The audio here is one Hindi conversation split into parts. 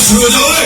शुरू हो जाओ रे।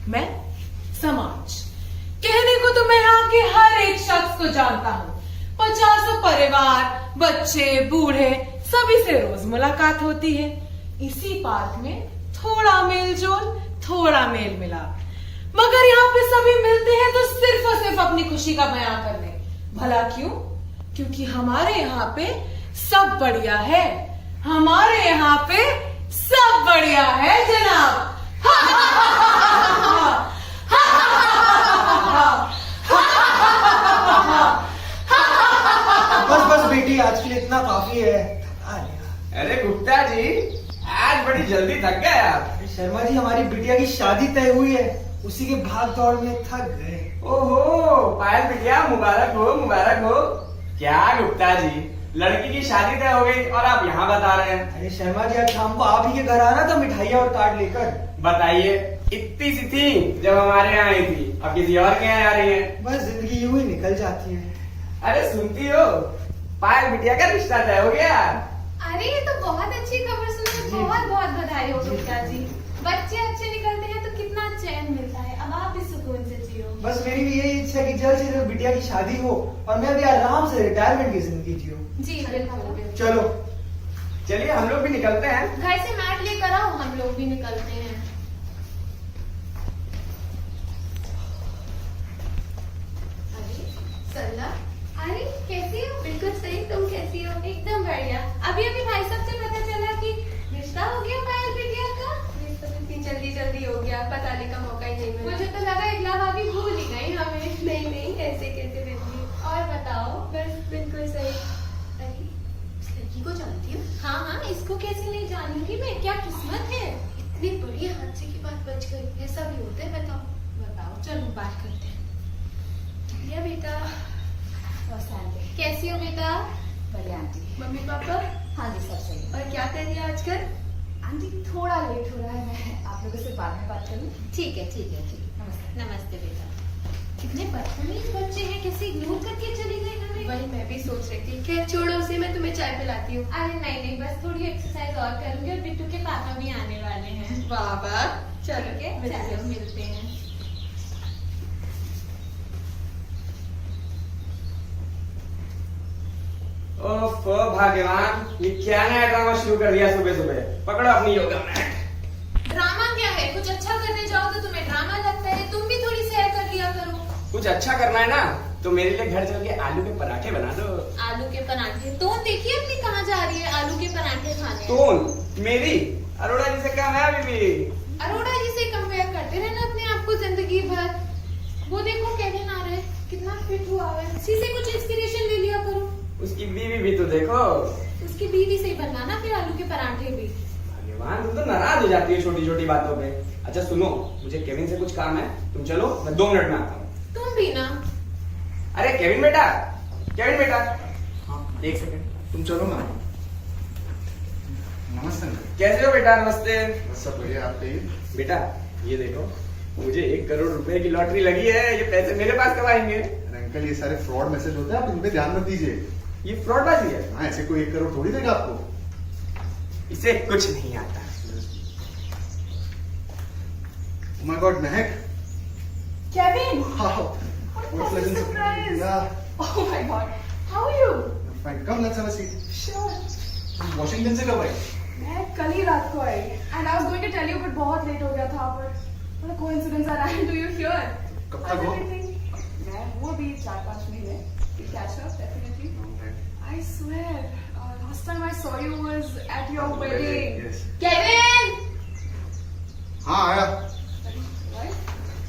मैं समाज कहने को तो मैं यहाँ के हर एक शख्स को जानता हूँ। 50 परिवार, बच्चे, बूढ़े सभी से रोज मुलाकात होती है। इसी पार्क में थोड़ा मेल जोल, थोड़ा मेल मिलाप, मगर यहाँ पे सभी मिलते हैं तो सिर्फ और सिर्फ अपनी खुशी का बयां करने। भला क्यों? क्योंकि हमारे यहाँ पे सब बढ़िया है, हमारे यहाँ पे सब बढ़िया है जनाब। बस बस बेटी, आज के लिए इतना काफी है। अरे गुप्ता जी, आज बड़ी जल्दी थक गए आप। शर्मा जी, हमारी बिटिया की शादी तय हुई है, उसी के भाग दौड़ में थक गए। ओहो, पायल बिटिया मुबारक हो, मुबारक हो। क्या गुप्ता जी, लड़की की शादी तय हो गई और आप यहाँ बता रहे हैं? अरे शर्मा जी, आज शाम को आप ही के घर आना था मिठाइयाँ और कार्ड लेकर। बताइए, इतनी सी थी जब हमारे यहाँ आई थी, अब किसी और के यहाँ आ रही है। बस जिंदगी यूं ही निकल जाती है। अरे सुनती हो, पायल बिटिया का रिश्ता तय हो गया। अरे ये तो बहुत अच्छी खबर सुनी, बहुत बहुत बधाई हो गुप्ता जी। बच्चे अच्छे निकलते हैं तो कितना चैन मिलता है। अब आप भी सुकून से जियो। बस मेरी भी यही इच्छा है कि जल्द से जल्द बिटिया की शादी हो और मैं भी आराम से रिटायरमेंट की जिंदगी जियो। जी बिल्कुल। चलो चलिए हम लोग भी निकलते हैं। घर से मैट लेकर आओ, हम लोग भी निकलते हैं। अरे सरला, अरे कैसी हो? बिल्कुल सही, तुम कैसी हो? एकदम बढ़िया। अभी अभी भाई साहब से पता चला कि रिश्ता हो गया पायल बिटिया का। रिश्ता तो इतनी जल्दी जल्दी हो गया, बताने का मौका ही नहीं मिला। मुझे तो लगा इगला भाभी भूल ही गई हमें। नहीं नहीं, ऐसे कैसे रहती। और बताओ? बस बिल्कुल सही। अरे इस लड़की को जानती हो? हाँ हाँ, इसको कैसे नहीं जानूंगी मैं, क्या किस्मत है। इतनी बड़ी हादसे की बात बच गई। ऐसा भी होता है? बताओ बताओ, चलो बात करते हैं। बढ़िया बेटा। कैसी हो बेटा? बढ़िया आंटी। Mummy papa? हाँ जी, सब सही है। और क्या कर रही है आजकल? आंटी थोड़ा लेट हो रहा है, मैं आप लोगों से बाद में बात करूँ? ठीक है ठीक है ठीक है। नमस्ते। नमस्ते बेटा। कितने बदतमीज बच्चे हैं, कैसे इग्नोर करके चली गई हमें। वही मैं भी सोच रही थी कि छोड़ो उसे, मैं तुम्हें चाय पिलाती हूँ। अरे नहीं नहीं, बस थोड़ी एक्सरसाइज और करूंगी और बिट्टू के पापा भी आने वाले हैं। बाबा चलो के चलो मिलते हैं। ओफ भाग्यवान, ये क्या नया ड्रामा शुरू कर दिया सुबह सुबह। पकड़ो अपनी योगा मैट। ड्रामा क्या है? कुछ अच्छा करने जाओ तो तुम्हें ड्रामा लगता है। तुम भी थोड़ी सैर कर लिया करो। कुछ अच्छा करना है ना तो मेरे लिए घर चल के आलू के पराठे बना दो। आलू के पराठे? तो देखिए अपनी कहाँ जा रही है आलू के पराठे खाने। तो मेरी अरोड़ा जी से कम है अभी भी। अरोड़ा जी से कंपेयर करते रहना अपने आप को जिंदगी भर। वो देखो केविन आ रहा है, कितना फिट हुआ है। उसी से कुछ इंस्पिरेशन ले लिया करो। उसकी बीवी भी तो देखो। उसकी बीवी से ही बनवाना फिर आलू के पराठे भी। भगवान, तुम तो नाराज हो जाती है छोटी छोटी बातों पे। अच्छा सुनो, मुझे केविन से कुछ काम है, तुम चलो, मैं 2 मिनट में आता हूँ। तुम भी ना। अरे केविन बेटा, केविन बेटा। हाँ 1 सेकंड, तुम चलो ना। नमस्ते अंकल। कैसे हो बेटा? नमस्ते। बस सब बढ़िया, आप कहिए। बेटा ये देखो, मुझे 1 करोड़ रुपए की लॉटरी लगी है। ये पैसे मेरे पास कब आएंगे? अरे अंकल, ये सारे फ्रॉड मैसेज होते हैं, आप इन पे ध्यान मत दीजिए। ये फ्रॉडबाजी है। हाँ, ऐसे कोई 1 करोड़ थोड़ी देगा आपको। इसे कुछ नहीं आता। Oh my God, Mahak. Kevin, Wow. what What a pleasant surprise. Yeah. Oh my God, how are you? Fine. Come, let's have a seat. Sure. Washington से कब आई? मैं कल ही रात को आई and I was going to tell you but बहुत लेट हो गया था but what a coincidence I ran into you here. कब तक हो? मैं वो भी 4-5 महीने. We catch up definitely. I swear, last time I saw you was at your wedding. Yes. Kevin! हाँ आया। Right?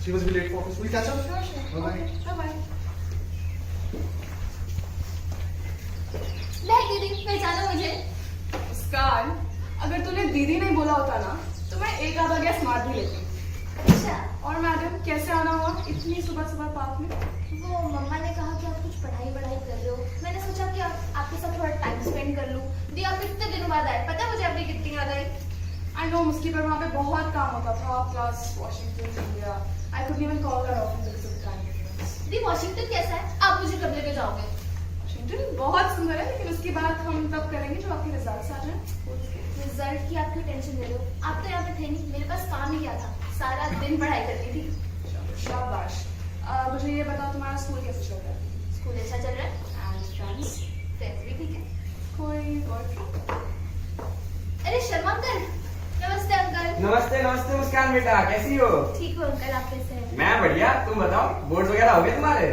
She was late for office. We'll catch up. Sure. Bye-bye. Okay, bye-bye. नहीं दीदी, पहचानो मुझे। मुस्कान, अगर तूने दीदी नहीं बोला होता ना तो मैं एक आधा गैस मार भी लेती। अच्छा, और मैडम कैसे आना हुआ इतनी सुबह सुबह पार्क में? वो मम्मा ने कहा कि आप कुछ पढ़ाई कर रहे हो। मैंने सोचा कि आपके साथ थोड़ा टाइम स्पेंड कर लूं। दी आप इतने दिनों बाद आए, पता है मुझे आपकी कितनी याद आई। आई नो मुस्की, पर वहाँ पे बहुत काम होता था plus Washington India. I couldn't even call her office because of time difference. The Washington कैसा है? आप मुझे कब लेके जाओगे? वॉशिंगटन बहुत सुंदर है लेकिन उसकी बात हम तब करेंगे जब आपके रिजल्ट्स आ जाएं। रिजल्ट की आप क्यों टेंशन ले रहे हो? आप तो यहाँ पे थे नहीं, मेरे पास काम ही क्या था। सारा दिन पढ़ाई करती थी। शाबाश। मुझे ये बताओ तुम्हारा स्कूल कैसे चल रहा है? स्कूल अच्छा चल रहा है एंड फ्रेंड्स भी ठीक है। कोई बॉयफ्रेंड? अरे शर्मा अंकल। नमस्ते अंकल। नमस्ते नमस्ते मुस्कान बेटा, कैसी हो? ठीक हो अंकल, आप कैसे हैं? मैं बढ़िया, तुम बताओ बोर्ड वगैरह हो गए तुम्हारे?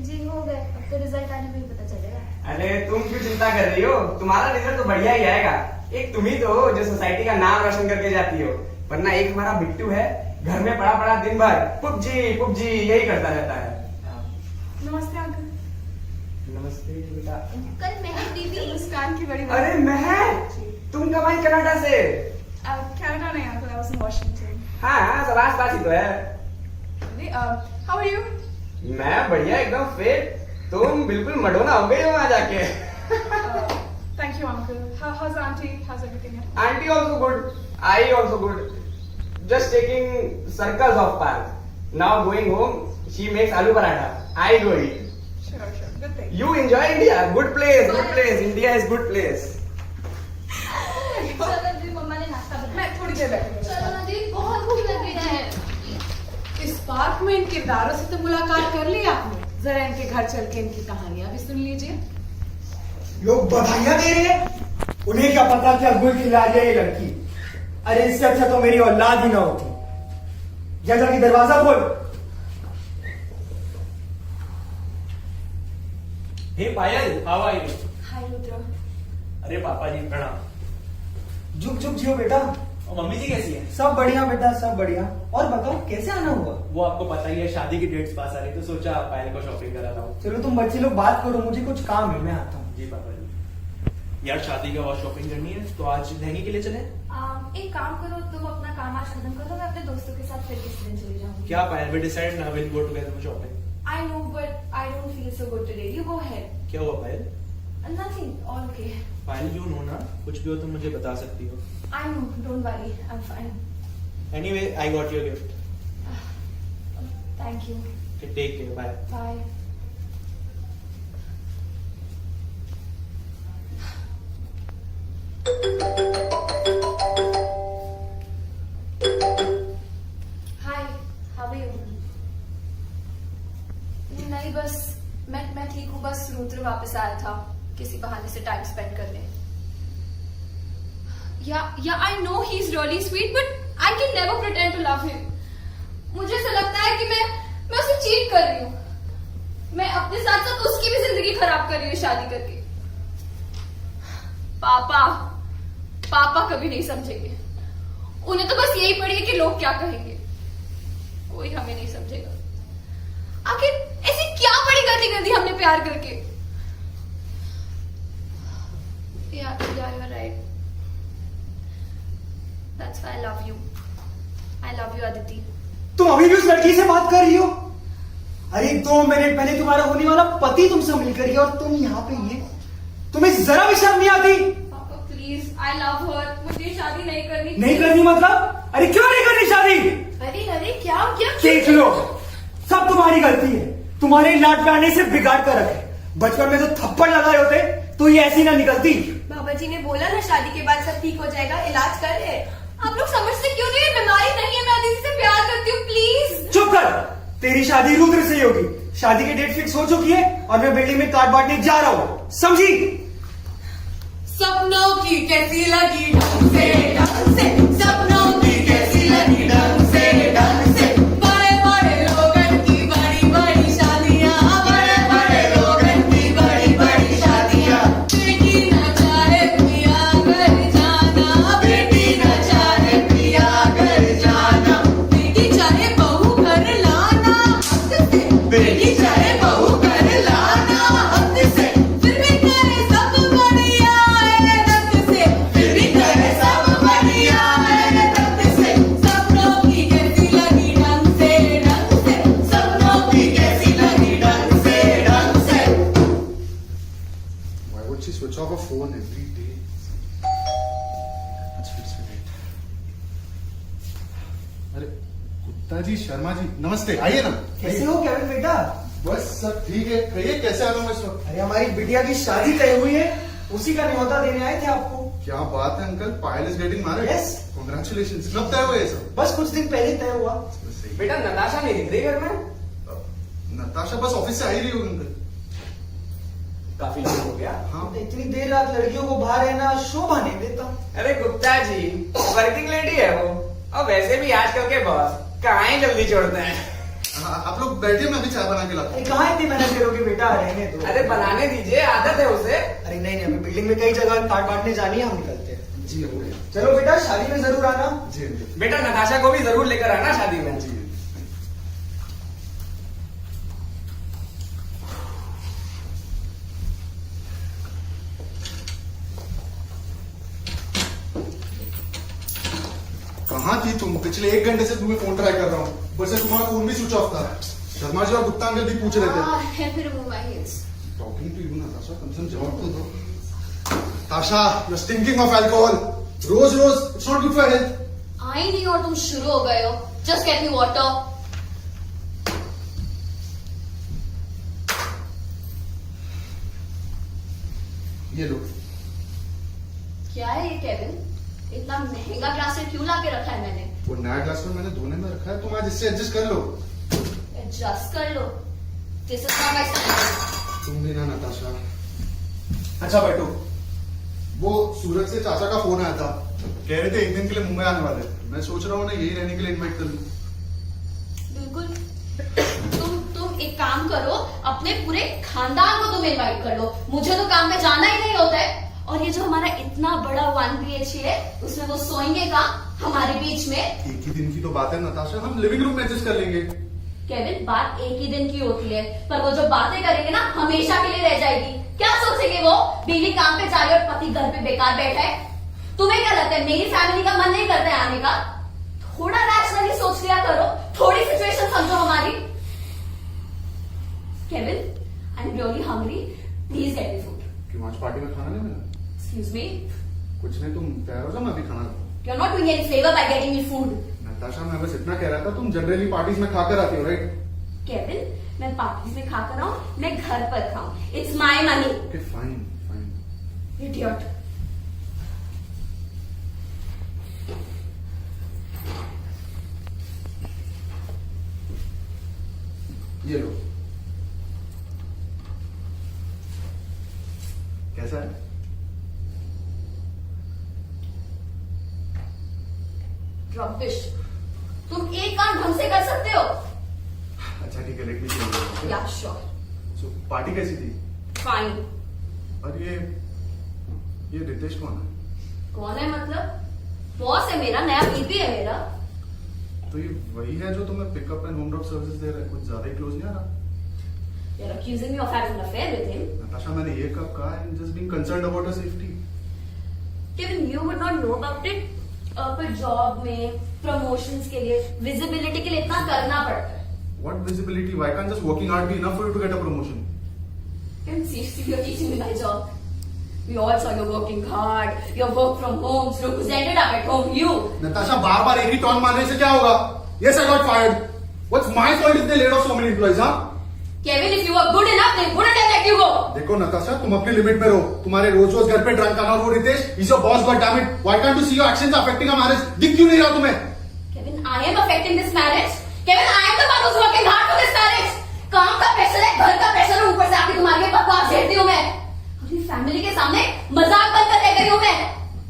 जी हो गए, अब तो रिजल्ट आने में ही पता चलेगा। अरे तुम क्यों चिंता कर रही हो? तुम्हारा रिजल्ट तो बढ़िया ही आएगा। एक तुम ही तो हो जो सोसाइटी का नाम रोशन करके जाती हो, वरना एक हमारा बिट्टू है, घर में पड़ा पड़ा दिन भर पुपजी यही करता रहता है। नमस्ते अंकल। नमस्ते बेटा। अंकल महक दीदी। मुस्कान की बड़ी अरे महक, तुम कब आई कनाडा से? कनाडा नहीं uncle, I was in Washington. हाँ सलाश बात ही तो है। How are you? मैं बढ़िया एकदम फिट। तुम बिल्कुल मडोना हो गई हो वहां जाके। Thank you, uncle. How's auntie? How's everything? Auntie also good. I also good. Just taking circles of park. Now going home, she makes aloo paratha. I go eat. Sure. Good thing. You enjoy India. Good place. India is good place. चलो दी, मम्मा ने नाश्ता बनाया। मैं थोड़ी देर बैठूंगी। चलो ना दी, बहुत भूख लग रही है। इस पार्क में इन किरदारों से तो मुलाकात कर ली आपने, जरा इनके घर चल के इनकी कहानियां भी सुन लीजिए। लोग बधाइयां दे रहे हैं, उन्हें क्या पता क्या गुल खिला रही है ये लड़की। अरे इससे अच्छा तो मेरी औलाद ही ना होती। जा जाके दरवाजा खोल। Hey Payal, how are you? Hi, Rudra. अरे पापा जी प्रणाम। झुक झुक जियो बेटा। और मम्मी जी कैसी है? सब बढ़िया बेटा, सब बढ़िया। और बताओ कैसे आना हुआ? वो आपको पता ही है, शादी की डेट्स पास आ रही, तो सोचा पायल को शॉपिंग करा लाऊं। चलो तुम बच्चे लोग बात करो, मुझे कुछ काम है, मैं आता हूँ। जी पापा जी। यार शादी का और शॉपिंग करनी है, तो आज लहंगे के लिए चले? एक काम करो, तुम अपना काम आज खत्म करो, मैं अपने दोस्तों के साथ फिर किसी दिन चली जाऊंगी। क्या पायल, वी डिसाइड ना will go together for shopping. I know, but I don't feel so good today. You go ahead. क्या हुआ पायल? Nothing. All okay. Payal you know ना, कुछ भी हो तो मुझे बता सकती हो। I know. Don't worry. I'm fine. Anyway I got your gift. Thank you. Take care, bye. Bye. वापस आया था किसी बहाने से टाइम स्पेंड करने. Yeah I know he is really sweet but I can never pretend to love him. मुझे ऐसा लगता है कि मैं उसे चीट कर रही हूँ. मैं अपने साथ साथ उसकी भी जिंदगी खराब कर रही हूँ शादी करके. पापा कभी नहीं समझेंगे. उन्हें तो बस यही पड़ी है कि लोग क्या कहेंगे. कोई हमें नहीं समझेगा. आखिर ऐसी क्या बड़ी गलती कर दी हमने प्यार करके. Yeah, you're right. That's why I love you. I love you, Aditi. तुम अभी भी उस लड़की से बात कर रही हो? अरे 2 मिनट पहले तुम्हारा होने वाला पति तुमसे मिल कर और तुम यहाँ पे ये, तुम्हें जरा भी शर्म नहीं आती? पापा प्लीज, I love her. मुझे शादी नहीं करनी. नहीं करनी मतलब? अरे क्यों नहीं करनी शादी? अरे क्या देख लो, सब तुम्हारी गलती है. तुम्हारे लाड प्यार से बिगाड़ कर रखे. बचपन में तो थप्पड़ लगाए होते तो ये ऐसी ना निकलती. बाबा जी ने बोला ना शादी के बाद सब ठीक हो जाएगा, इलाज कर ले. आप लोग समझते क्यों नहीं? बीमारी नहीं है, मैं अदिति से प्यार करती हूँ. प्लीज चुप कर. तेरी शादी रुद्र से ही होगी. शादी की डेट फिक्स हो चुकी है और मैं बिल्डिंग में कार्ड बांटने जा रहा हूँ, समझी? सपनों की कैसी लगी ढंग से सपनों की कैसी लगी ढंग से बड़े बड़े लोगन की बड़ी बड़ी शादियां, बड़े बड़े लोगन की बड़ी बड़ी शादियां. बेटी न चाहे पिया घर जाना, बेटी न चाहे पिया घर जाना, बेटी चाहे बहू घर लाना हक से, बेटी चाहे बहू घर लाना हक से, फिर भी करे सब बढ़िया है रंग से, फिर भी करे सब बढ़िया है रंग से. सपनों की कैसी लगी ढंग से सपनों की कैसी लगी ढंग से. Why would she switch off her phone every day? Let's fix it. अरे गुप्ता जी, शर्मा जी, नमस्ते. आइए ना. कैसे हो केविन बेटा? बस सब ठीक है. कहिए कैसे आ रहा हूँ इस वक्त? अरे हमारी बिटिया की शादी तय हुई है, उसी का न्योता देने आए थे आपको. क्या बात है uncle, Payal is getting married. Yes. Congratulations. कब तय हुए ये सब? बस कुछ दिन पहले तय हुआ. बेटा नताशा नहीं दिख रही घर में. नताशा बस ऑफिस से आई रही होगी अंकल. काफी लेट हो गया. हाँ. इतनी देर रात लड़कियों को बाहर रहना शोभा नहीं देता. अरे गुप्ता जी, वर्किंग लेडी है वो. और वैसे भी आजकल के बॉस कहाँ ही जल्दी छोड़ते हैं. आप लोग बैठिए, मैं अभी चाय बना के लाता हूँ. अरे कहाँ इतनी मेहनत करोगे बेटा, रहने दो. अरे बनाने दीजिए, आदत है उसे. अरे नहीं, हमें बिल्डिंग में कई जगह कार्ड बांटने जानी है, हम निकलते हैं. जी अंकल. चलो बेटा, शादी में जरूर आना. जी अंकल. बेटा नताशा को भी जरूर लेकर आना शादी में. जी. कहाँ थी तुम? पिछले 1 घंटे से तुम्हें फोन ट्राई कर रहा हूँ. ऊपर से तुम्हारा फोन भी स्विच ऑफ था. शर्मा जी और गुप्ता अंकल भी पूछ रहे थे. है फिर वो heels. Talking to you Natasha, कम से कम जवाब तो दो. Tasha, you are stinking of alcohol. रोज it's not good for health. आई नहीं और तुम शुरू हो गए हो. Just get me water. ये लो. क्या है ये केविन? इतना महंगा ग्लास क्यों ला के रखा है मैंने? वो नया ग्लास में मैंने धोने में रखा है, तुम आज इससे एडजस्ट कर लो. एडजस्ट कर लो. This is not my style. तुम भी ना नाताशा. अच्छा बैठो. वो सूरज से चाचा का फोन आया था. कह रहे थे 1 दिन के लिए मुंबई आने वाले. मैं सोच रहा हूँ ना यही रहने के लिए इनवाइट कर लूं. बिल्कुल. तुम एक काम करो, अपने पूरे खानदान को तुम इनवाइट कर लो. मुझे तो काम पे जाना ही नहीं होता है. और ये जो हमारा इतना बड़ा 1 BHK है, उसमें वो सोएंगे का हमारे बीच में. एक ही दिन की तो बात है नताशा, हम लिविंग रूम में एडजस्ट कर लेंगे. केविन, बात एक ही दिन की होती है, पर वो जो बातें करेंगे ना हमेशा के लिए रह जाएगी. क्या सोचेंगे वो? बीवी काम पे जा रही है और पति घर पे बेकार बैठा है. तुम्हें क्या लगता है मेरी फैमिली का मन नहीं करता है आने का? थोड़ा रैशनली सोच लिया करो. थोड़ी सिचुएशन समझो हमारी. Kevin, I am really hungry. Please get me food. क्यों आज पार्टी में खाना नहीं मिला? Excuse me. कुछ नहीं, तुम तैयार हो जाओ, मैं अभी खाना लाऊं. You are not doing any favour by getting me food. Natasha, मैं बस इतना कह रहा था, तुम जनरली पार्टीज में खाकर आती हो, राइट? केविन, मैं पार्टीज में खाकर आऊं, मैं घर पर खाऊं. It's my money. Okay fine fine. Idiot. ये लो. रबिश। तुम एक काम ढंग से कर सकते हो? अच्छा ठीक है, लेट मी सी। या श्योर। सो पार्टी कैसी थी? फाइन। और ये रितेश कौन है? कौन है मतलब? बॉस है मेरा, नया बीपी है मेरा। तो ये वही है जो तुम्हें pickup and home drop services दे रहा है? कुछ ज्यादा ही क्लोज नहीं आ रहा? You're accusing me of having an affair with him. Natasha, मैंने ये कब कहा? I am just being concerned about her safety. Kevin, you would not know about it. पर जॉब में प्रमोशंस के लिए, विजिबिलिटी के लिए इतना करना पड़ता है। What visibility? Why can't just working hard be enough for you to get a promotion? Kevin, seriously, you're teaching me my job. We all saw you working hard. Your work from home. Look who's ended up at home. You. Natasha, बार बार एक ही टॉन मारने से क्या होगा? Yes, I got fired. What's my fault if they laid off so many employees, huh? Kevin, if you were good enough, they wouldn't have let you go. देखो नताशा, तुम अपनी लिमिट में रहो। तुम्हारे रोज रोज घर पे ड्रंक आना, वो Ritesh is your boss, goddamn it. Why can't you see your actions affecting a marriage? दिख क्यों नहीं रहा तुम्हें? Kevin, I am affecting this marriage. Kevin, I am the one who's working hard for this marriage. काम का प्रेशर है, घर का प्रेशर है, ऊपर से आके तुम्हारी बकवास झेलती हूँ मैं। अपनी फैमिली के सामने मजाक बनकर रह गई हूँ मैं।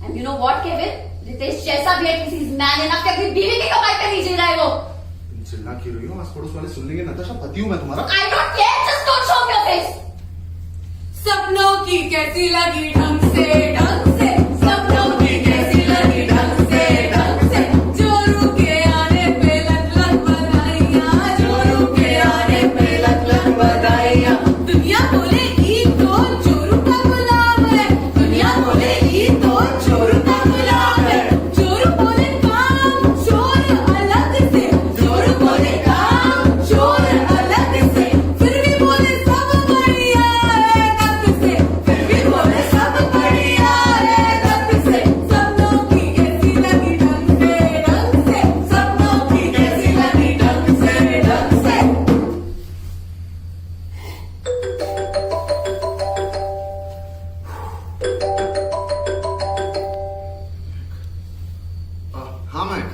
And you know what, Kevin? Ritesh जैसा भी है, किसी मैन इनफ कि अपनी बीवी की कमाई पे नहीं जी रहा है वो। तुम चिल्ला क्यों रही हो? आस पड़ोस वाले सुन लेंगे। नताशा, पति हूँ मैं तुम्हारा। I don't care, just don't show me your face. सपनों की कैसी लगी ढंग से, सपनों की कैसी लगी ढंग से, जोरू के आने पे लग लग बधाइयाँ, जोरू के आने पे लग लग बधाइयाँ। दुनिया बोले ईद तो जोरू का गुलाब है, दुनिया बोले ईद तो जोरू का गुलाब है। जोरू बोले काम चोर अलग से, जोरू बोले काम चोर अलग से, फिर भी बोले सब बढ़िया है तब से, फिर भी बोले सब बढ़िया है तब से। सपनों की कैसी लगी ढंग से, सपनों की कैसी लगी ढंग से। हाँ मैक,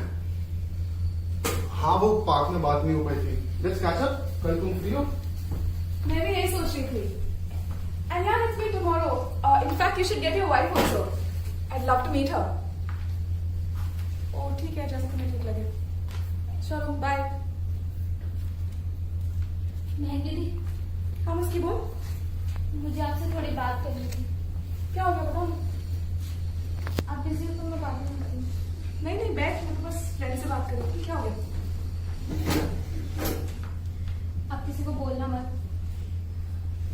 हाँ वो पार्क में बात नहीं हो पाई थी। Let's catch up. कल तुम फ्री हो? मैं भी यही सोच रही थी। And yeah, let's meet tomorrow. In fact, you should get your wife also. I'd love to meet her. Oh, ठीक है, जैसे तुम्हें ठीक लगे। चलो, bye. महंगी दी, हाँ, उसकी बोल। मुझे आपसे थोड़ी बात करनी थी। क्या हो गया बताओ? आप बिजी हो तो मैं बात नहीं करती। नहीं नहीं, बैठ, मैं तो बस फ्रेंड से बात कर रही थी। क्या हो गया? आप किसी को बोलना मत।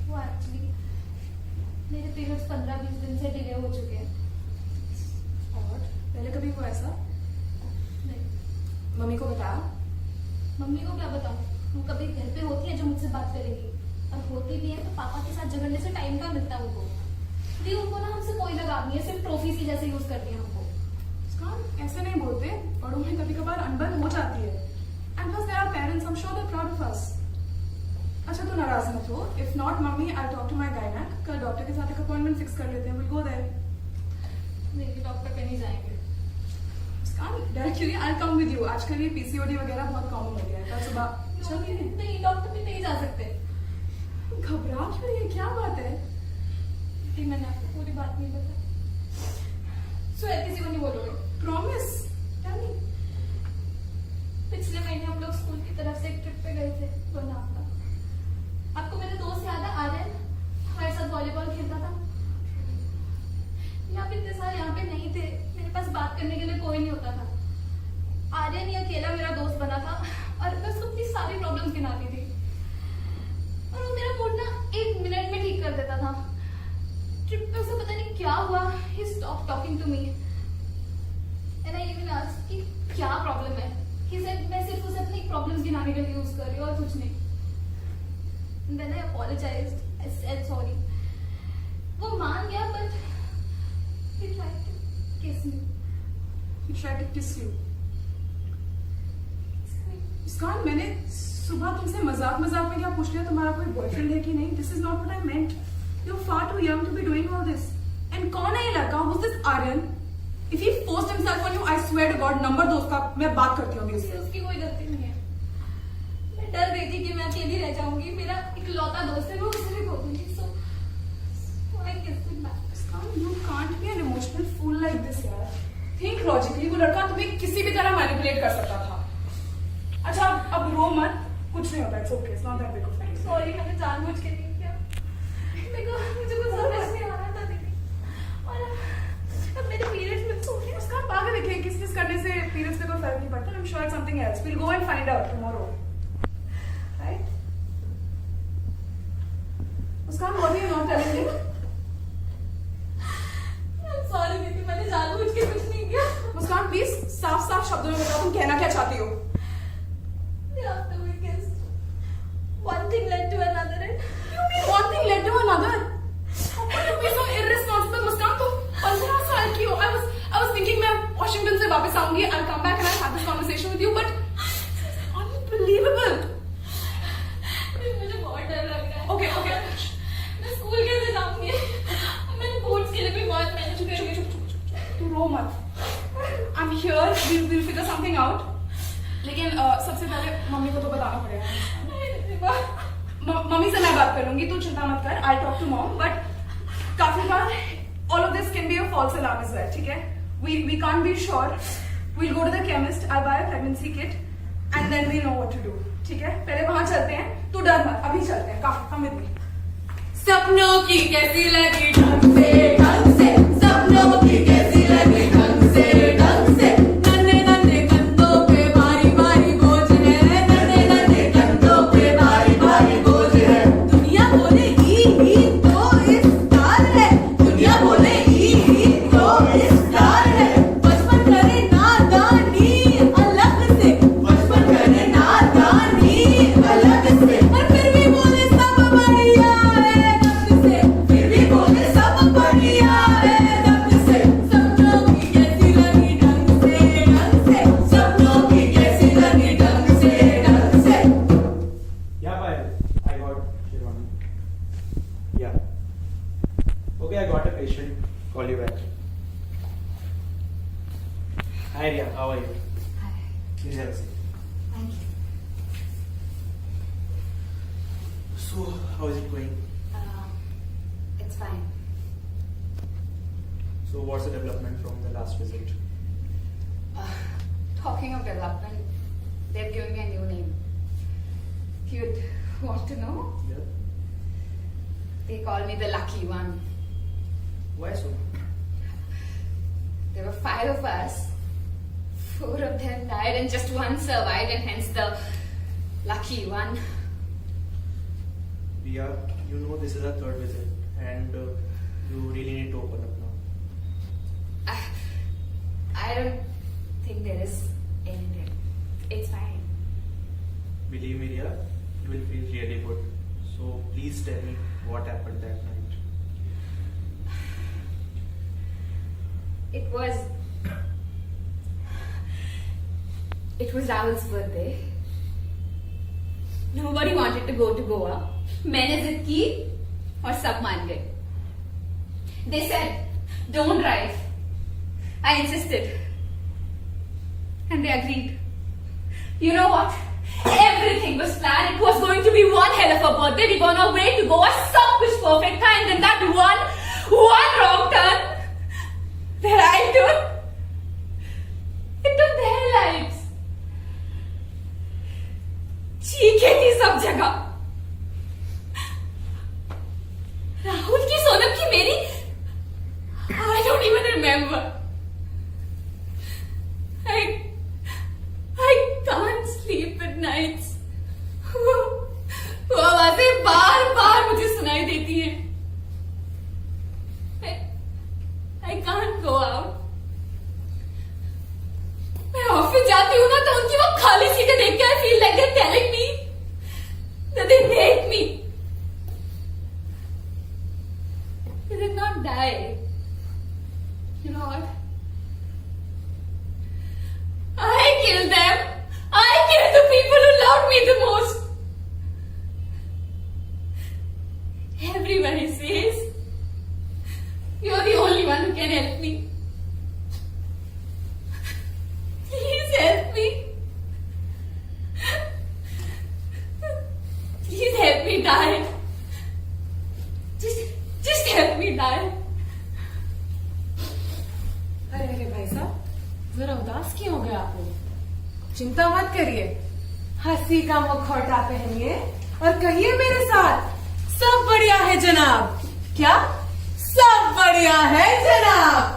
वो एक्चुअली मेरे पीरियड्स 15-20 दिन से डिले हो चुके हैं। और पहले कभी हुआ ऐसा? नहीं, मम्मी को बताया? मम्मी को क्या बताऊं? वो कभी घर पे होती है जो मुझसे बात करेगी, और होती भी है तो पापा के साथ झगड़ने से टाइम का मिलता है उनको। दी उनको ना हमसे कोई लगाव नहीं है, सिर्फ ट्रॉफी की जैसे यूज करती है हमको। मुस्कान, ऐसे नहीं बोलते। बड़ों में कभी कभार अनबन हो जाती है। And plus there are parents, I am sure they are proud of us. अच्छा, तो नाराज मत हो। If not mummy, I talk to my gynaec. कल डॉक्टर के साथ एक अपॉइंटमेंट फिक्स कर लेते हैं। Will go there. नहीं, डॉक्टर पे नहीं जाएंगे। Muskan, directly I will come with you. आजकल ये पीसीओडी वगैरह बहुत कॉमन हो गया है। कल सुबह चलिए। नहीं, डॉक्टर पे नहीं जा सकते। घबरा क्यों रही है? क्या बात है? दी, मैंने आपको पूरी बात नहीं बताई। सो किसी को नहीं बोलोगे? प्रॉमिस? Tell me. पिछले महीने हम लोग स्कूल की तरफ से एक ट्रिप पे गए थे लोनावला। आपको मेरे दोस्त याद है, आर्यन? हमारे साथ वॉलीबॉल खेलता था। आप इतने साल यहाँ पे नहीं थे, मेरे पास बात करने के लिए कोई नहीं होता था। आर्यन ही अकेला मेरा दोस्त बना था, और मैं उसको अपनी सारी प्रॉब्लम्स गिनाती थी, और वो मेरा मूड ना 1 मिनट में ठीक कर देता था। ट्रिप पे उसे पता नहीं क्या हुआ, he stopped talking to me and I even asked कि क्या प्रॉब्लम है। He said मैं सिर्फ उसे अपनी प्रॉब्लम्स गिनाने के लिए यूज कर रही हूँ और कुछ नहीं। Then I apologized, I said sorry. वो मान गया, but he tried to kiss me. He tried to kiss you. मुस्कान, मैंने सुबह तुमसे मजाक मजाक में क्या पूछ लिया तुम्हारा कोई बॉयफ्रेंड है कि नहीं? This is not what I meant. You are far too young to be doing all this. And कौन है ये लड़का? Who is this Aryan? If he forced himself on you, I swear to God, number दो उसका, मैं बात करती हूँ उससे। उसकी कोई गलती नहीं है। मैं डर रही थी कि मैं अकेली रह जाऊंगी। मेरा इकलौता दोस्त है, मैं उसे भी खो दूंगी। So I kissed him back. Muskan, you can't be an emotional fool like this, यार। थिंक लॉजिकली, वो लड़का तुम्हें किसी भी तरह मैनिपुलेट कर सकता था। अच्छा अब रो मत, कुछ नहीं होता, it's okay, it's not that big of deal. Sorry, मैंने जानबूझ के नहीं किया। मुझे कुछ समझ नहीं आ रहा था दीदी, और अब मेरे पीरियड्स में हो गए। उसका पागल देखिए, किस करने से पीरियड्स पे कोई फर्क नहीं पड़ता। I am sure it's something else, will go and find out tomorrow, right? उसका what are you not telling me? Sorry दीदी, मैंने जानबूझ के कुछ नहीं किया। मुस्कान प्लीज साफ साफ शब्दों में बताओ, तुम कहना क्या चाहती हो? After we kissed, one thing led to another, and You mean one thing led to another? How could you be so irresponsible, Muskan? तुम 15 साल की हो। I was thinking मैं वॉशिंगटन से वापस आऊंगी, I'll come back and I'll have this conversation with you, but unbelievable. मुझे बहुत डर लग रहा है। Okay, okay. मैं स्कूल कैसे जाऊंगी? मैंने बोर्ड्स के लिए भी बहुत मेहनत करी। तू रो मत। I'm here. We'll figure something out. लेकिन सबसे पहले मम्मी को तो बताना पड़ेगा। मम्मी से मैं बात कर लूंगी, तू चिंता मत कर। I'll talk to mom, but काफी बार all of this can be a false alarm as well, ठीक है? We can't be sure. We'll go to the chemist. I'll buy a pregnancy kit, and then we know what to do. ठीक है? पहले वहां चलते हैं। तू डर मत, अभी चलते हैं। come with me. सपनों की कैसी लगी ढंग से, सपनों की कैसी लगी ढंग से, नन्हे नन्हे कंधों पे भारी भारी बोझ है, नन्हे नन्हे कंधों पे भारी भारी बोझ है। दुनिया बोले ई तो इस तार है, दुनिया बोले ई तो इस तार है। बचपन करे नादानी अलग से, बचपन करे नादानी अलग से, और फिर भी बोले सब बढ़िया है दर्द से, फिर भी बोले सब बढ़िया है दर्द से। सपनों की कैसी लगी ढंग से, सपनों की कैसी लगी ढंग से। Yeah, I got Shirvani. Yeah. Okay, I got a patient. Call you back. Hi Ria, how are you? Hi. Please have a seat. Thank you. So, how is it going? It's fine. So, what's the development from the last visit? Talking of development, they've given me a new name. You'd want to know? Yeah. They call me the lucky one. Why so? There were 5 of us. 4 of them died and just 1 survived, and hence the lucky one. Ria, you know this is our 3rd visit, and you really need to open up now. I don't think there is anything. It's fine. Believe me, Ria, you will feel really good. So, please tell me what happened that night. It was Rahul's birthday. Nobody wanted to go to Goa. मैंने जिद की और सब मान गए. They said, don't drive. I insisted. And they agreed. You know what? Everything was planned. It was going to be one hell of a birthday. We were on our way to Goa. सब कुछ perfect था. And then that one wrong turn that I took, it took their lives. चीखें थी सब जगह. राहुल की, सोनम की, मेरी, I don't even remember. I can't sleep at nights. वो आवाजें बार बार मुझे सुनाई देती हैं. I can't go out. मैं ऑफिस जाती हूँ ना तो उनकी वो खाली सीटें देख के I feel like they're telling me that they hate me. They did not die. You know what? I killed them. I killed the people who loved me the most. Everybody says you're the only one who can help me. Please help me. Please help me die. Just help me die. जरा उदास क्यों हो गए आप लोग? चिंता मत करिए, हंसी का मुखौटा पहनिए और कहिए मेरे साथ, सब बढ़िया है जनाब। क्या? सब बढ़िया है जनाब।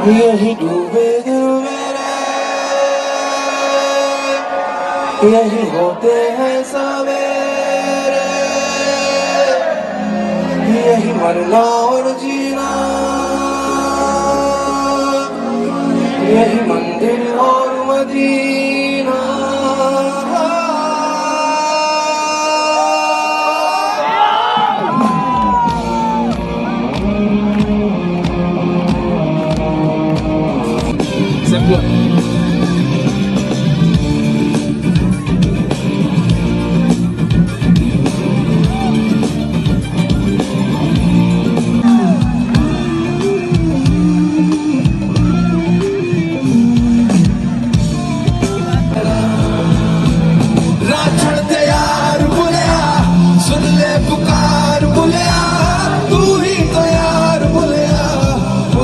यही डूबे दिल मेरे, यही होते हैं सवेरे, यही मरना और जीना, यही मंदिर और मदीना।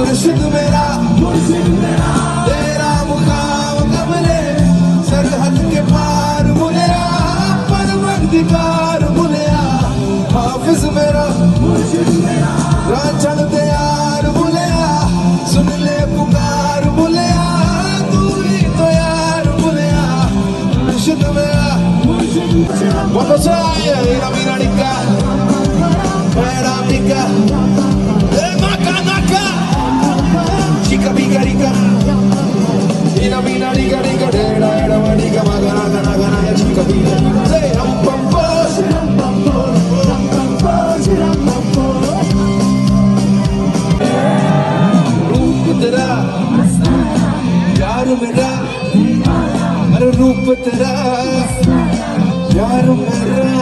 मुर्शिद मेरा तेरा मुकाम कमरे सरहद के पार मुनिया, परवरदिगार मुनिया, हाफिज मेरा रांचल दे यार मुनिया, सुन ले पुकार मुनिया, तू ही तो यार मुनिया, मुर्शिद मेरा। Quando sai la miranica, era amica, maca, chica pica rica, ina mina rica rica, era manica, magana gana gana, chica pica, say ram pam pam, रूप तेरा यार मेरा, अरे रूप तेरा यार मेरा,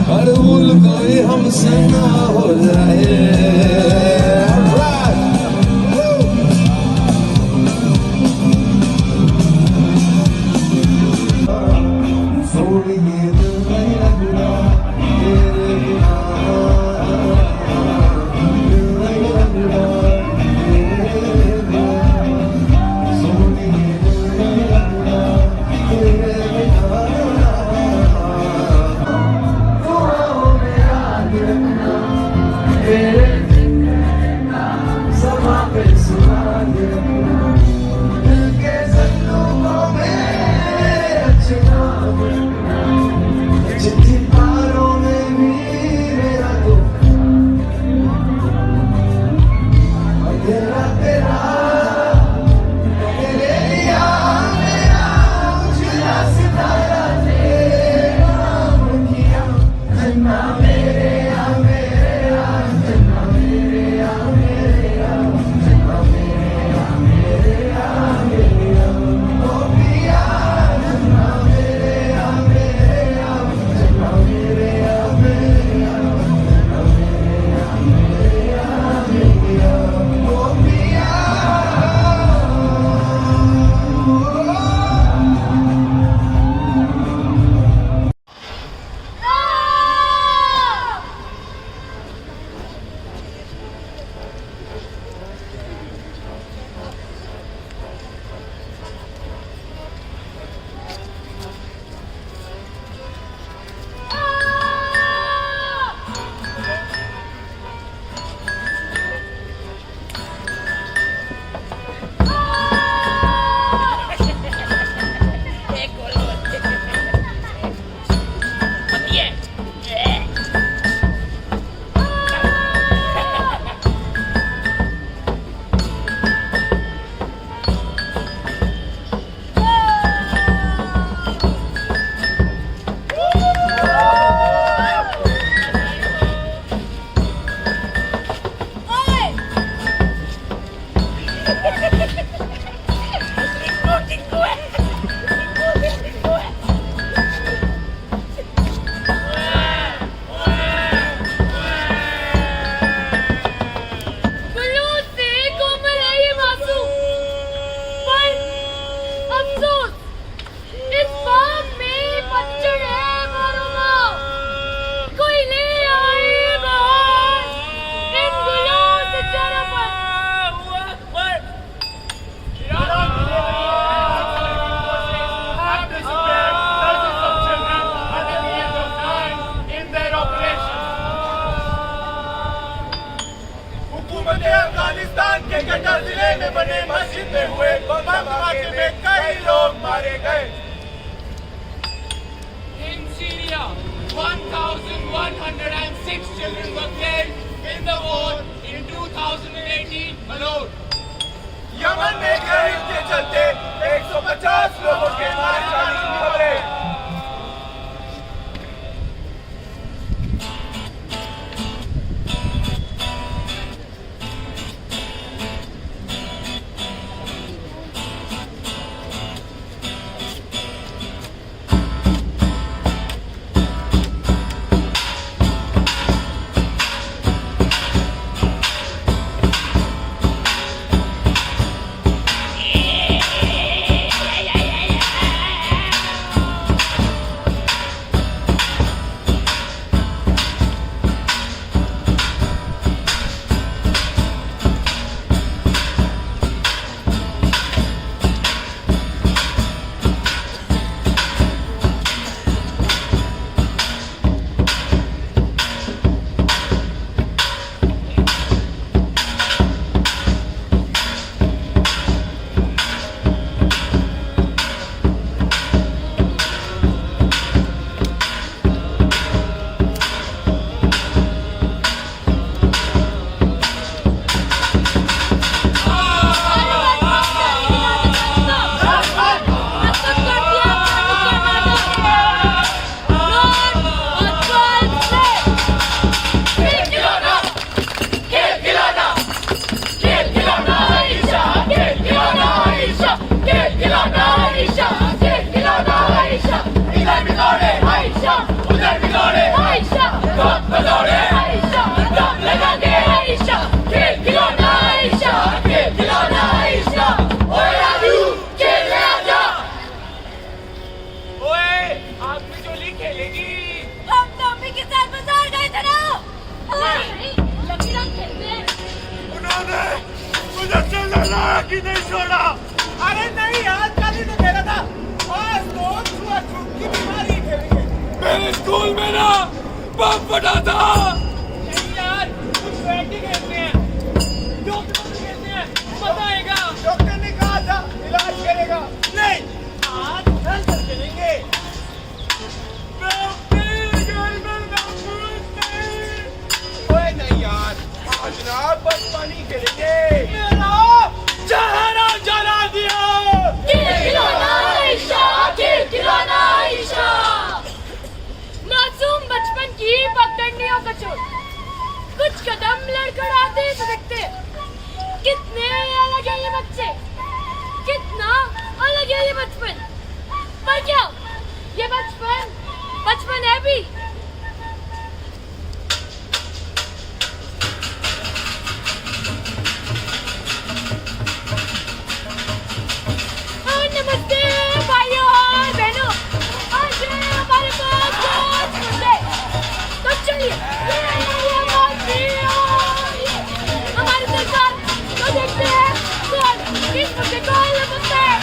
हर भूल कोई हमसे ना हो जाए। हुकूमत अफगानिस्तान के कटर जिले में बने मस्जिद में हुए बम धमाके में कई लोग मारे गए। In Syria, 1,106 children were killed in the war in 2018 alone. Yemen में गरीब के चलते 150 लोगों के मारे जाने की खबरें। बाकी नहीं छोड़ा। अरे नहीं यार, कल ही तो खेला था। आज तो छुआछूत की बीमारी खेलेंगे। मेरे स्कूल में ना बम फटा था। नहीं यार, कुछ वैरायटी खेलते हैं, डॉक्टर खेलते हैं, मजा आएगा। डॉक्टर ने कहा था इलाज करेगा। नहीं, आज खेल खेलेंगे। ओए नहीं यार, आज ना बस पानी खेलेंगे। मेरा चेहरा जला दिया। खिलौना आयशा, खिलौना आयशा। मासूम बचपन की पगडंडियों का चोट, कुछ कदम लड़खड़ाते सड़कते। कितने अलग है ये बच्चे, कितना अलग है ये बचपन। पर क्या ये बचपन बचपन है भी? नमस्ते भाइयों और बहनों, आज हमारे पास कुछ मुद्दे। तो चलिए हमारी सरकार तो देखते हैं कौन किस मुद्दे को लपकता है।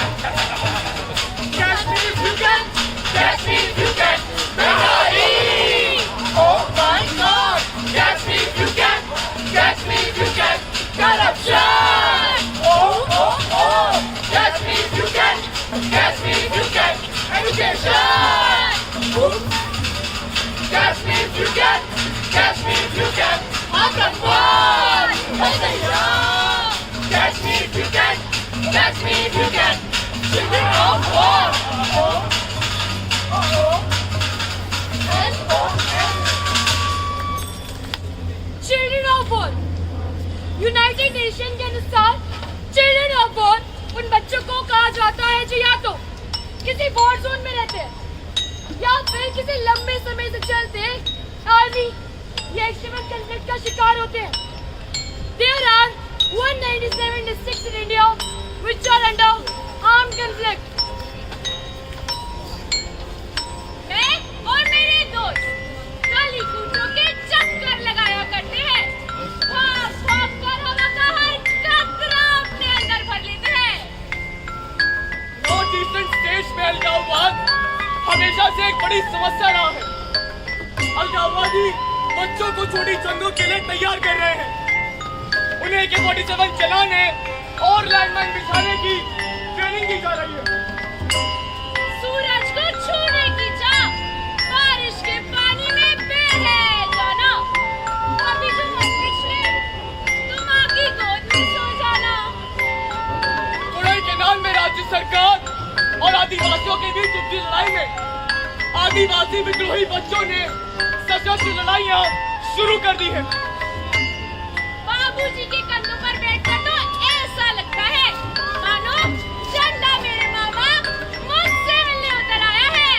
Catch me if you can, catch me if you can, Bengali. Oh my God, catch me if you can, catch me if you can, corruption. Oh oh oh, catch me if you can, catch me if you can, education. Catch me if you can, catch me if you can, Akanwar. Catch me if you can, catch me if you can, children of war. Children of war, United nation के अनुसार चिल्ड्रन ऑफ वॉर उन बच्चों को कहा जाता है जो या तो किसी वॉर जोन में रहते हैं या फिर किसी लंबे समय से चलते आर्मी या एक्सट्रीम कॉन्फ्लिक्ट का शिकार होते हैं। There are 197 districts in India which are under armed conflict. मैं और मेरे दोस्त काली कूटों के चक्कर लगाया करते हैं। भाग भाग कर हवा का हर कतरा अपने अंदर भर लेते हैं। नॉर्थ ईस्टर्न स्टेट्स में अलगाववाद हमेशा से एक बड़ी समस्या रहा है। अलगाववादी बच्चों को छोटी जंगों के लिए तैयार कर रहे हैं। उन्हें AK-47 चलाने और लैंडमाइन बिछाने की ट्रेनिंग दी जा रही है। सूरज को छूने की चाह बारिश के पानी में बह जाना, अभी जो मत पिछले तुम माँ की गोद में सो जाना। कोडई केनाल में राज्य सरकार और आदिवासियों के बीच उठती लड़ाई में आदिवासी विद्रोही बच्चों ने सशस्त्र लड़ाइयाँ शुरू कर दी है। बाबूजी के कंधों पर बैठकर तो ऐसा लगता है मानो चंदा मेरे मामा मुझसे मिलने उतर आया है।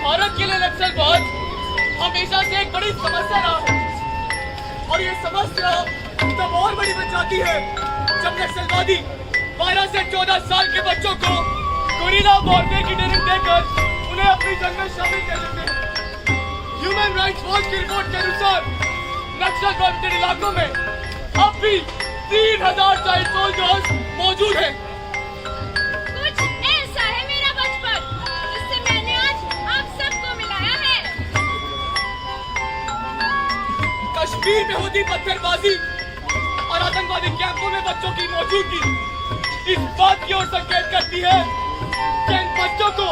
भारत के लिए नक्सलवाद हमेशा से एक बड़ी समस्या रहा है और ये समस्या तब और बड़ी बन जाती है जब नक्सलवादी 12 से 14 साल के बच्चों को गोरिल्ला वॉरफेयर की ट्रेनिंग देकर उन्हें अपनी जंग में शामिल कर देते हैं। ह्यूमन राइट्स वॉच की रिपोर्ट के अनुसार नक्सल प्रभावित इलाकों में अब भी 3000 चाइल्ड सोल्जर्स मौजूद हैं। कुछ ऐसा है मेरा बचपन जिससे मैंने आज आप सबको मिलाया है। कश्मीर में होती पत्थरबाजी और आतंकवादी कैंपों में बच्चों की मौजूदगी इस बात की ओर संकेत करती है कि इन बच्चों को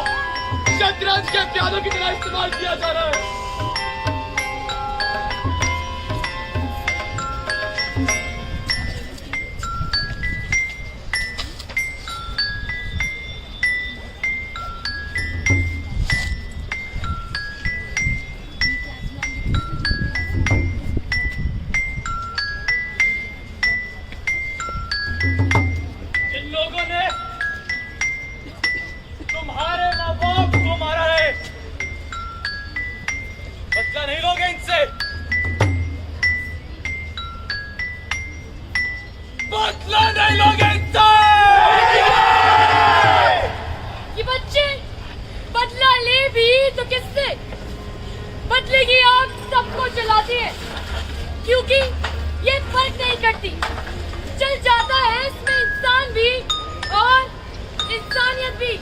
शतरंज के प्यादों की तरह इस्तेमाल किया जा रहा है। इन लोगों ने तुम्हारे माँ बाप को मारा है, बदला नहीं लोगे इनसे, बदला नहीं लोगे इनसे। ये बच्चे बदला ले भी तो किससे? बदले की आग सबको जलाती है क्योंकि ये फर्क नहीं करती, चल जाता है इसमें इंसान भी और इंसानियत भी।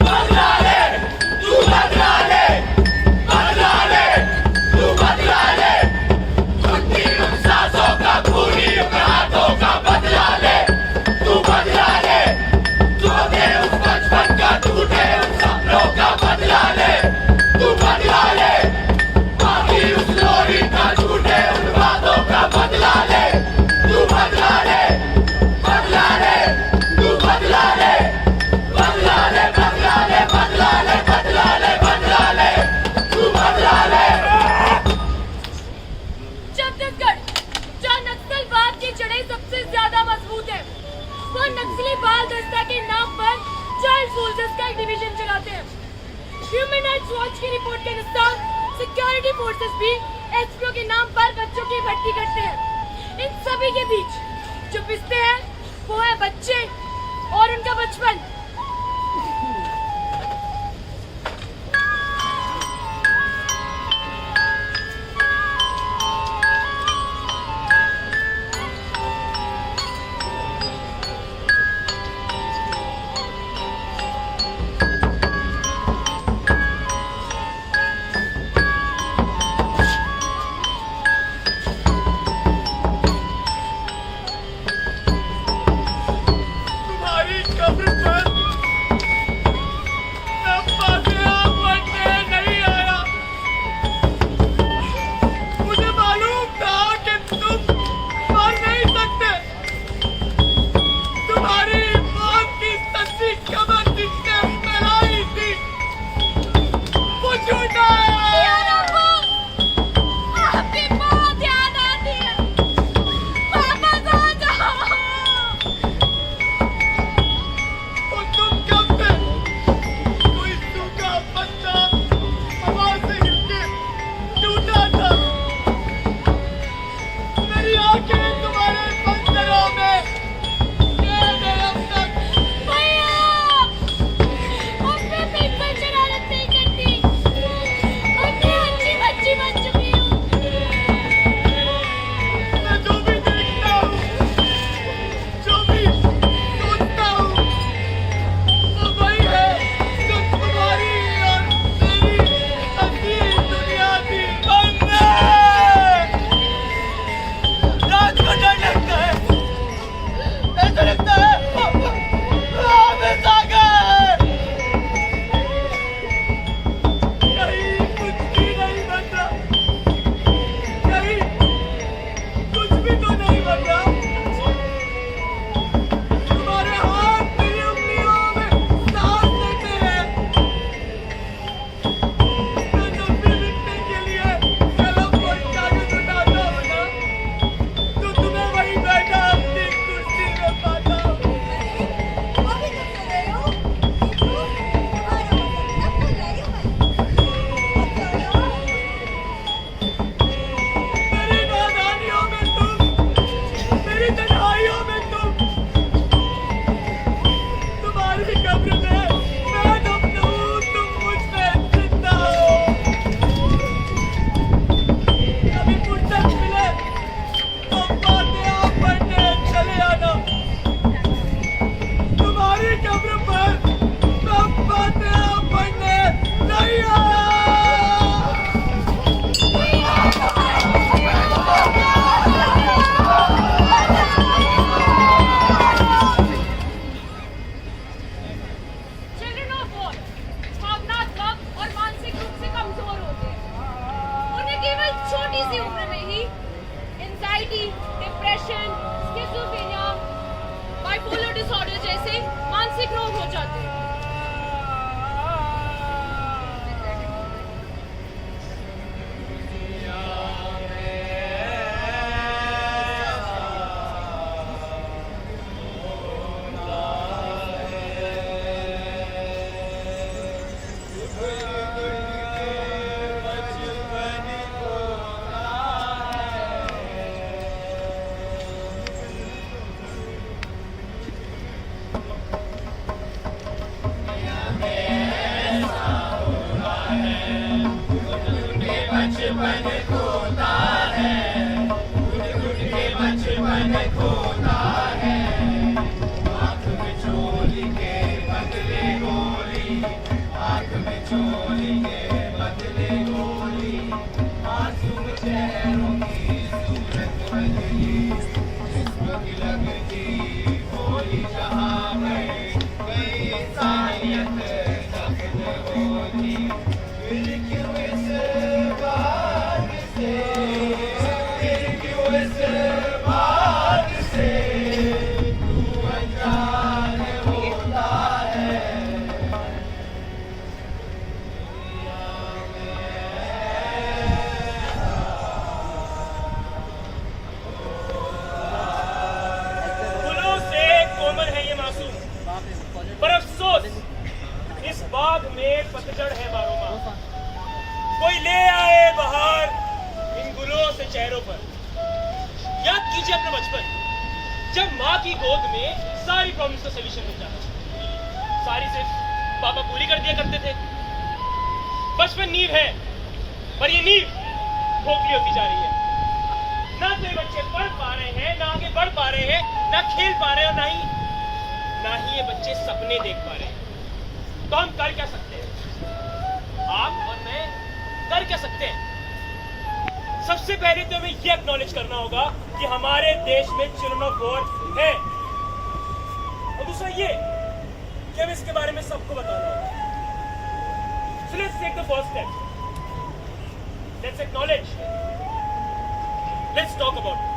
बदला ले, तू बदला ले, बदला ले, तू बदला ले, खुदी उन सांसों का खूनी हाथों का बदला ले, तू बदला ले, तू दे उस बचपन का टूटे उन सपनों का बदला ले, तू बदला ले, बाकी उस लोरी का टूटे उन बातों का बदला ले, तू बदला ले, बदला ले, तू बदला ले, बदला ले, बदला ले, बदला ले, बदला ले, बदला ले, तू बदला ले। छत्तीसगढ़ जहाँ नक्सलवाद की जड़ें सबसे ज्यादा मजबूत है, वो नक्सली बाल दस्ता के नाम पर चाइल्ड सोल्जर्स का एक डिवीजन चलाते हैं। ह्यूमन राइट्स वॉच की रिपोर्ट के अनुसार सिक्योरिटी फोर्सेस भी एसपीओ के नाम पर बच्चों की भर्ती करते हैं। इन सभी के बीच जो पिसते हैं वो है बच्चे और उनका बचपन। तुम्हारी कब्र पर anxiety, depression, schizophrenia, bipolar disorder जैसे मानसिक रोग हो जाते हैं। फूलों से कोमल है ये मासूम, पर अफसोस इस बाग में पतझड़ है बारो माह। कोई ले आए बहार इन गुलों से चेहरों पर। याद कीजिए अपना बचपन, जब माँ की गोद में सारी प्रॉब्लम्स का सलूशन मिल जाता। सारी सिर्फ पापा पूरी कर दिया करते थे। बचपन नींव है, पर ये नींव खोखली होती जा रही है। ना तो ये बच्चे पढ़ पा रहे हैं, ना आगे बढ़ पा रहे हैं, ना खेल पा रहे हैं, और ना ही ये बच्चे सपने देख पा रहे हैं। तो हम कर क्या सकते हैं? आप और मैं कर क्या सकते हैं? सबसे पहले तो हमें ये एक्नॉलेज करना होगा कि हमारे देश में चिल्ड्रन ऑफ गॉड है, और दूसरा ये कि हमें इसके बारे में सबको बताना होगा। So let's take the first step. Let's acknowledge. Let's talk about it.